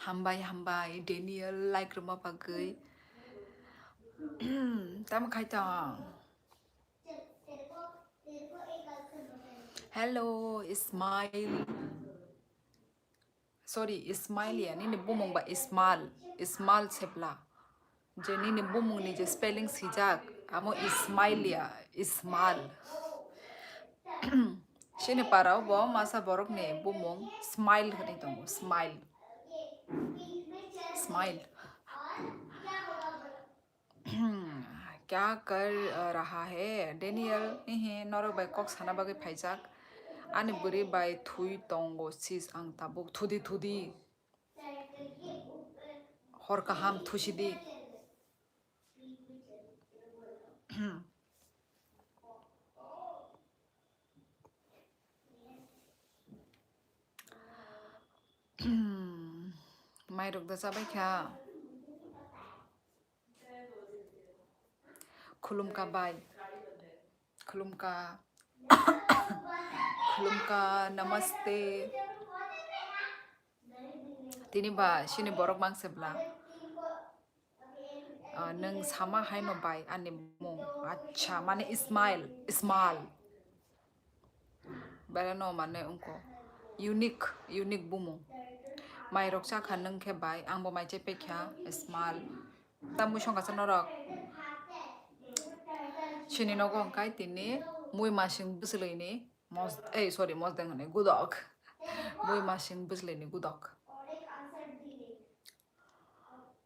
Hambai Daniel like rumah bagai. Tam khai tang. Hello Ismail. Sorry Ismail ya ni bumong ba Ismail sepla. Jadi ni bumong ni je spelling sijak. Amo Ismail ya Ismail. Sini parau bo masa borok ne bumong smile kani tong smile. Smile. क्या कर रहा है Daniel इहे नरो bye COX खाना बागे फाइजाक आने बुरी बाय थुई तोंगो सीस आंग ताबुक थुदी हर काहाम थुशिदी माय रुक दा जाबाय क्या खुलुमका बाय खुलुमका नमस्ते तिनिबा सिनि बरक मांसेब्ला नों सामा हायनो बाय आनि मं अच्छा माने इस्माइल बेरानो माने उनको यूनिक बुमो माय रक्सा खानों के बाय आंबो मायचे पेख्या इस्माइल तामु संगासा नरक सिनि नगो अंकाय तिनि मुय मासिं बुसलैनि मस सॉरी मस देंगने गुदक मुय मासिं बुसलैनि गुदक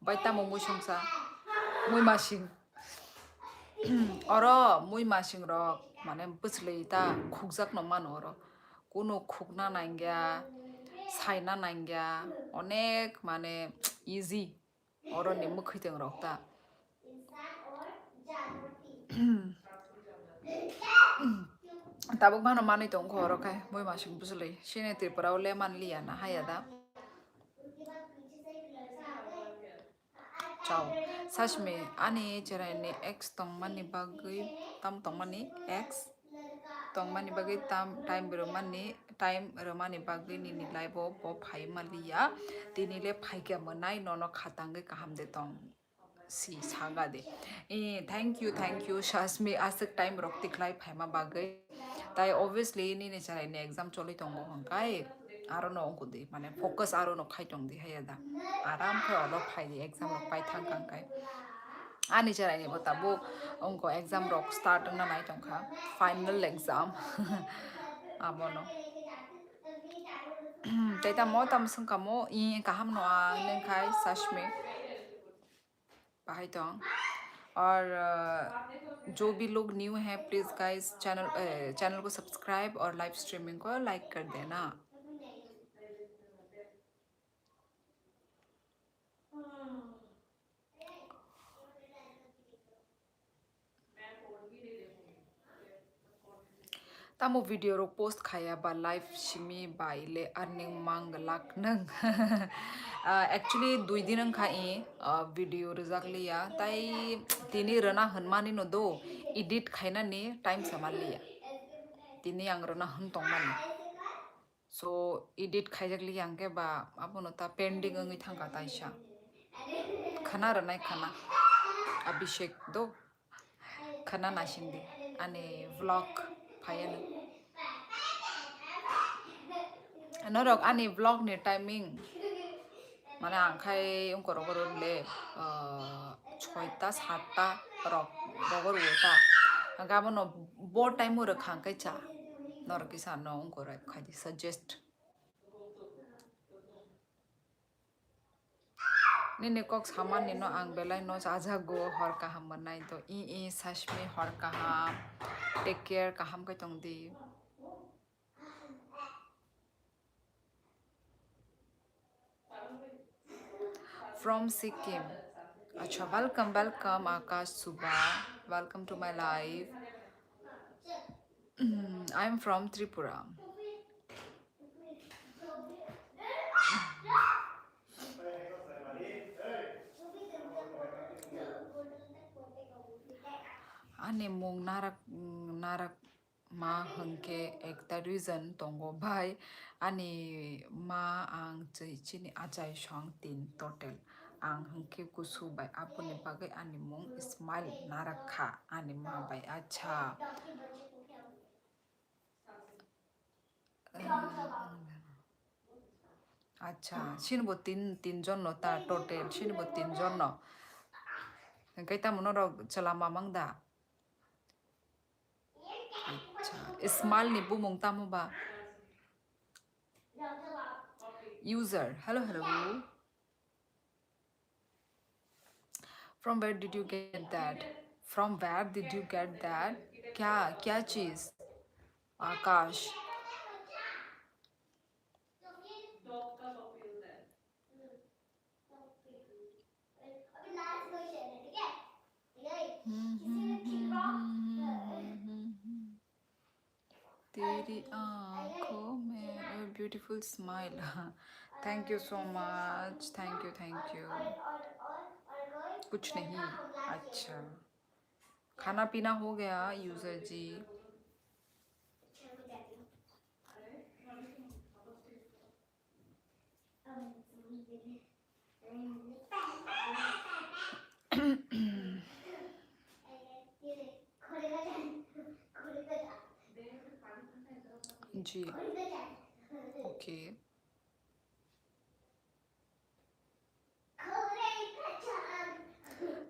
बाय तामु मुय संसा मुय मासिं अरो मुय मासिं रक माने बुसलैता खुगजाक न मानो अरो कुनो खुगना नांग्या साइना नांग्या अनेक माने इजी अरो ने मुखैतें रक्ता Tabuk mana mana itu ngoro kai, boy masih busuli. Sini tripura ule man liya na hayada. Ciao. Sach me, ani cerai ni X tong mani bagai tam tong mani X tong mani bagai tam time romani bagai ni nilai bo pai malia. Di nilai pai kia menai nono khatangai kaham de tong. Si saga de. Thank you Shasmi asik time rok tiklai pai ma bagai. Tai obviously ni cerai ni exam choli tonggo hangkai. Aro no ongko di, mane focus aro no khai tong di hayada. Aram kai olok khai di exam rok pai thang kang kai. Ani cerai ni botabu ongko exam rok start na nai tong kha final exam. Abono. Teta mo tam sung kamo kaham no ang neng khai Shasmi. और जो भी लोग new हैं please guys channel को subscribe और live streaming को like कर देना तामो वीडियो रो पोस्ट खाया बा लाइव शिमी बाइले अर्निंग मांग लाख नंग एक्चुअली 2 दिन खाई वीडियो रिजाक लिया ताई तिनी रना हनमानी नो दो एडिट खाइना नि टाइम समान लिया तिनी आंग रना हन तोंमानी सो एडिट खाइजाक लिया आंके बा आपनो ता पेंडिंग अंगी थांगा ताइसा खाना रनाय खाना अभिषेक दो खाना नाशिंदी आने व्लॉग फायन नरक आनी व्लॉग ने टाइमिंग माने आंखाय उनको रगरले 6टा 7टा रगर उता गाबनो बो टाइम हो रखांखाय चा नरक इसानो उनको रे खादि सजेस्ट निने कक सामान निनो आं बेलाय नो जाजागो हर काहाम मोननाय तो सासमी हर काहाम टेक केयर काहाम kai tongdi from Sikkim acha welcome Akash Subha welcome to my life I'm from Tripura ane mong narak 마 흔게 액다 리전 동고 바이 아니 마 앙지 치니 아자이 샹틴 토텔 앙 흔게 구수 바이 아पु니 바게 아니 몽 스마일 나라카 아니 마 바이 아차 अच्छा xin một tin tin John nó ta total xin một tin John nó cái ta muốn nó đâu chला mà mang đã अच्छा small ni bu mong ta mo ba user hello hello from where did you get that from where did you get that क्या चीज आकाश तेरी आंखों में beautiful smile thank you so much thank you कुछ नहीं अच्छा खाना पीना हो गया यूजर जी जी ओके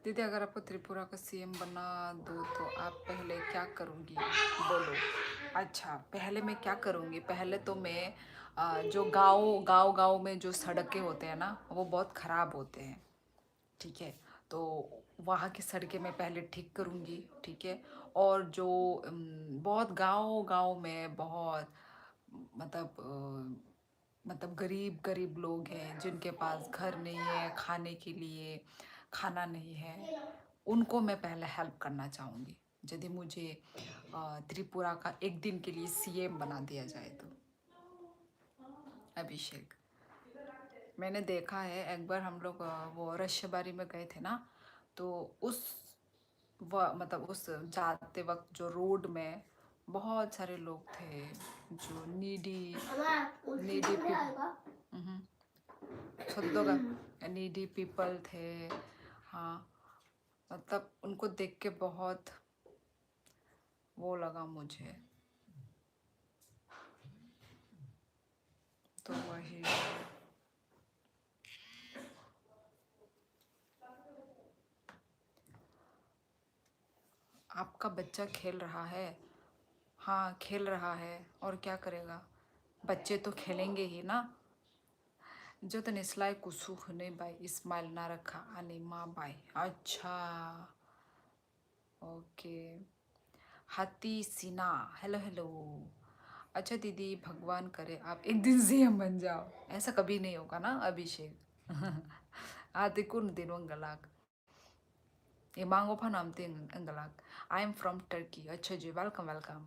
दीदी अगर आपको त्रिपुरा का सीएम बना दो तो आप पहले क्या करूँगी बोलो अच्छा पहले मैं क्या करूँगी पहले तो मैं जो गांव में जो सड़कें होते हैं ना वो बहुत ख़राब होते हैं ठीक है तो वहाँ की सड़कें मैं पहले ठीक करूँगी ठीक है और जो बहुत गांव में बहुत मतलब गरीब गरीब लोग हैं जिनके पास घर नहीं है खाने के लिए खाना नहीं है उनको मैं पहले हेल्प करना चाहूँगी यदि मुझे त्रिपुरा का एक दिन के लिए सीएम बना दिया जाए तो अभिषेक मैंने देखा है एक बार हम लोग वो रश्यबारी में गए थे ना तो उस मतलब उस जाते वक्त जो रोड में बहुत सारे लोग थे जो नीडी नीडी पीपल थे हाँ मतलब उनको देख के बहुत वो लगा मुझे तो वही आपका बच्चा खेल रहा है हाँ खेल रहा है और क्या करेगा बच्चे तो खेलेंगे ही ना जो तो निस्लाय कुसु नहीं बाई इस्माइल ना रखा अनी माँ बाई अच्छा ओके हाथी सीना हेलो हेलो अच्छा दीदी भगवान करे आप एक दिन सीएम बन जाओ ऐसा कभी नहीं होगा ना अभिषेक आते कुन दिन वंगलाक ये मांगो फा नाम ते अंगलाक आई एम फ्रॉम टर्की अच्छा जी वेलकम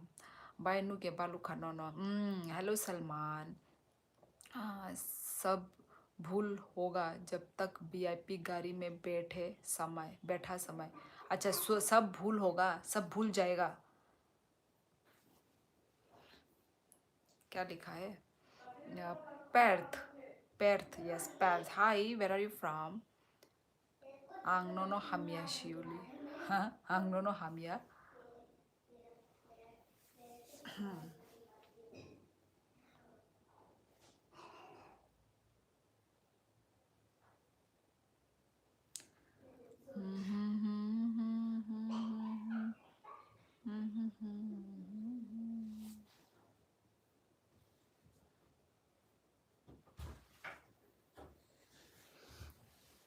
बाय नु के बालू खानो नो हेलो सलमान सब भूल होगा जब तक वीआईपी गाड़ी में बैठा समय अच्छा सब भूल होगा सब भूल जाएगा क्या लिखा है Perth Perth yes Perth hi where are you from ang nono hamia Seouli ang nono hamia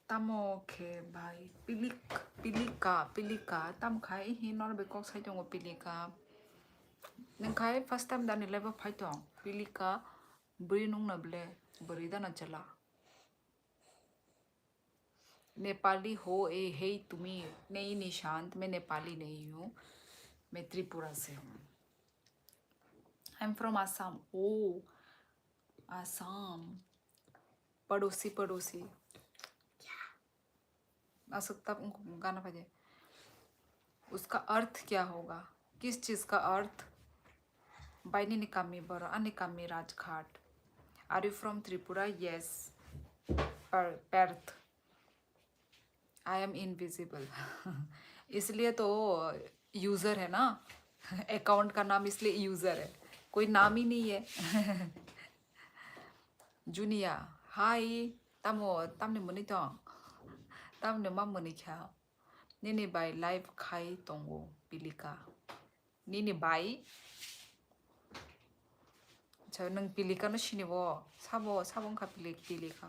tamo ke bai pilika tam khai hi nor be kok sai tong pilika nang khai first time dan level phai tong pilika bri nong na ble bri da na chala Nepali हो ए हे तुम्ही नहीं निशांत मैं नेपाली नहीं हूँ मैं त्रिपुरा से हूँ आई am from Assam ओ आसाम पड़ोसी असुक तब उनको गाना बजे उसका अर्थ क्या होगा किस चीज़ का अर्थ Baini ni kami boro ani kami Rajghat. Are you from Tripura? Yes. Perth. I am invisible. इसलिए तो यूजर है ना, अकाउंट का नाम इसलिए यूजर है, कोई नाम ही नहीं है. जुनिया हाय तमो तमने मुनि तो तमने मा मुनि क्या निने बाई लाइव खाई तोंगो पिलिका निने बाई अच्छा नंग पिलिका न शिनिवो साबो साबों का पिलिका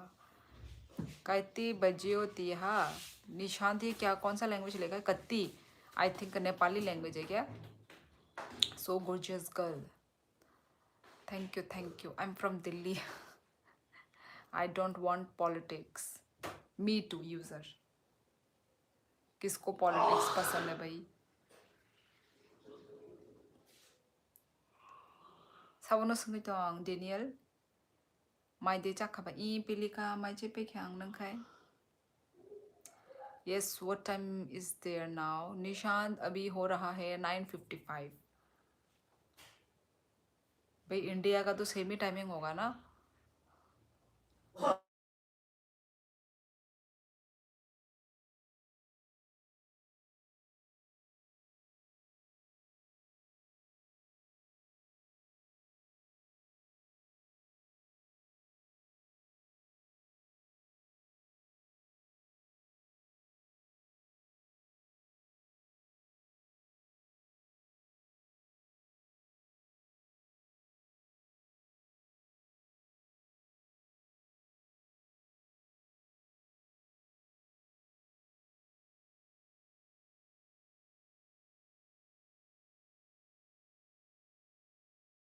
काइती बजियो तिहा निशान थी क्या कौन सा लैंग्वेज लेगा कत्ती आई थिंक नेपाली लैंग्वेज है क्या so gorgeous girl thank you I am from Delhi I don't want politics me to user किसको पॉलिटिक्स पसंद है भाई सावनो संगई तो आंग डेनियल माई दे जाखाबा ई पिलिका माई जे पे ख्यांग नंखाय yes what time is there now Nishant अभी हो रहा है 9:55 भाई इंडिया का तो सेम ही टाइमिंग होगा ना